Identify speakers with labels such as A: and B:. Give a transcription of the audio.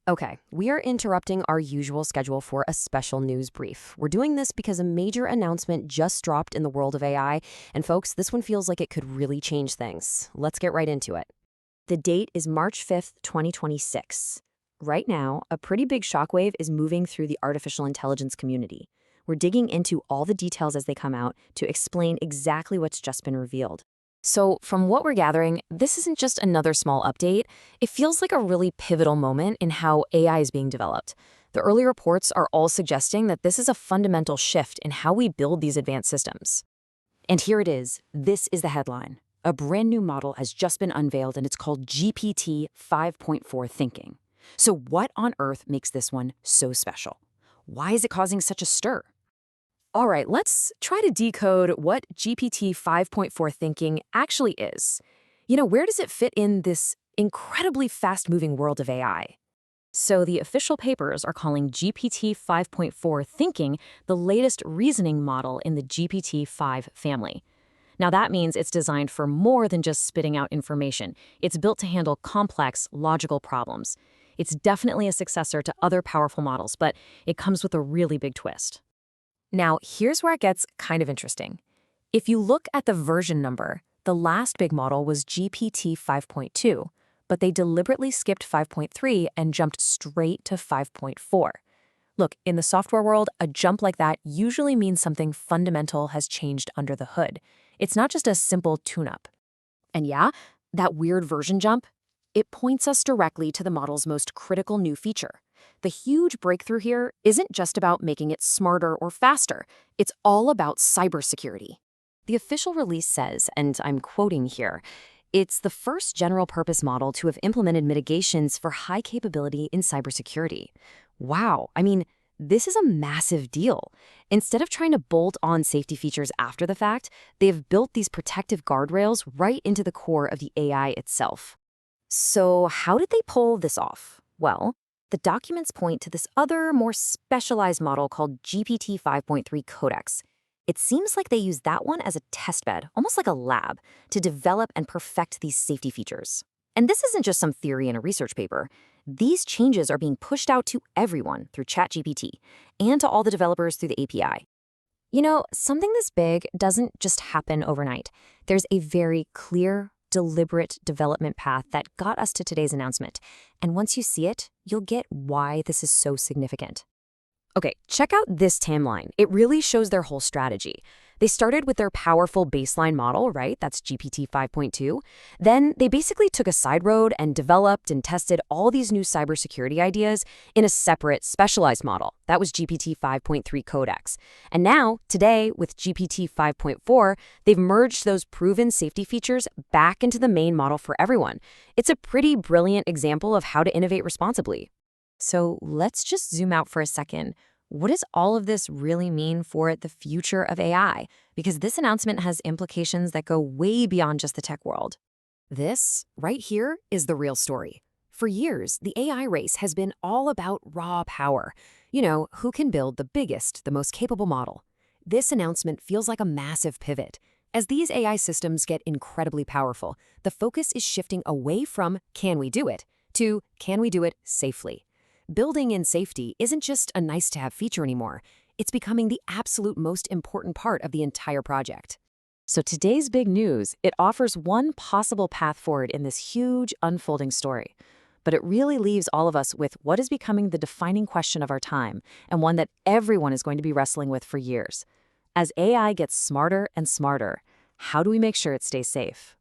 A: Okay, we are interrupting our usual schedule for a special news brief. We're doing this because a major announcement just dropped in the world of AI, and folks, this one feels like it could really change things. Let's get right into it. The date is March 5th, 2026. Right now, a pretty big shockwave is moving through the artificial intelligence community. We're digging into all the details as they come out to explain exactly what's just been revealed. So, from what we're gathering, this isn't just another small update. It feels like a really pivotal moment in how AI is being developed. The early reports are all suggesting that this is a fundamental shift in how we build these advanced systems. And here it is. This is the headline. A brand new model has just been unveiled, and it's called GPT 5.4 Thinking. So, what on earth makes this one so special? Why is it causing such a stir? All right, let's try to decode what GPT 5.4 thinking actually is. Where does it fit in this incredibly fast-moving world of AI? So the official papers are calling GPT 5.4 thinking the latest reasoning model in the GPT-5 family. Now that means it's designed for more than just spitting out information. It's built to handle complex, logical problems. It's definitely a successor to other powerful models, but it comes with a really big twist. Now, here's where it gets kind of interesting. If you look at the version number, the last big model was GPT 5.2, but they deliberately skipped 5.3 and jumped straight to 5.4. Look, in the software world, a jump like that usually means something fundamental has changed under the hood. It's not just a simple tune-up. And yeah, that weird version jump, it points us directly to the model's most critical new feature. The huge breakthrough here isn't just about making it smarter or faster. It's all about cybersecurity. The official release says, and I'm quoting here, it's the first general-purpose model to have implemented mitigations for high capability in cybersecurity. Wow, this is a massive deal. Instead of trying to bolt on safety features after the fact, they've built these protective guardrails right into the core of the AI itself. So how did they pull this off? Well, the documents point to this other, more specialized model called GPT 5.3 Codex. It seems like they used that one as a testbed, almost like a lab, to develop and perfect these safety features. And this isn't just some theory in a research paper. These changes are being pushed out to everyone through ChatGPT and to all the developers through the API. Something this big doesn't just happen overnight. There's a very clear, deliberate development path that got us to today's announcement. And once you see it, you'll get why this is so significant. Okay, check out this timeline. It really shows their whole strategy. They started with their powerful baseline model, right? That's GPT 5.2. Then they basically took a side road and developed and tested all these new cybersecurity ideas in a separate, specialized model. That was GPT 5.3 Codex. And now, today, with GPT 5.4, they've merged those proven safety features back into the main model for everyone. It's a pretty brilliant example of how to innovate responsibly. So let's just zoom out for a second. What does all of this really mean for the future of AI? Because this announcement has implications that go way beyond just the tech world. This, right here, is the real story. For years, the AI race has been all about raw power. Who can build the biggest, the most capable model? This announcement feels like a massive pivot. As these AI systems get incredibly powerful, the focus is shifting away from can we do it to can we do it safely. Building in safety isn't just a nice-to-have feature anymore. It's becoming the absolute most important part of the entire project. So today's big news, it offers one possible path forward in this huge, unfolding story. But it really leaves all of us with what is becoming the defining question of our time, and one that everyone is going to be wrestling with for years. As AI gets smarter and smarter, how do we make sure it stays safe?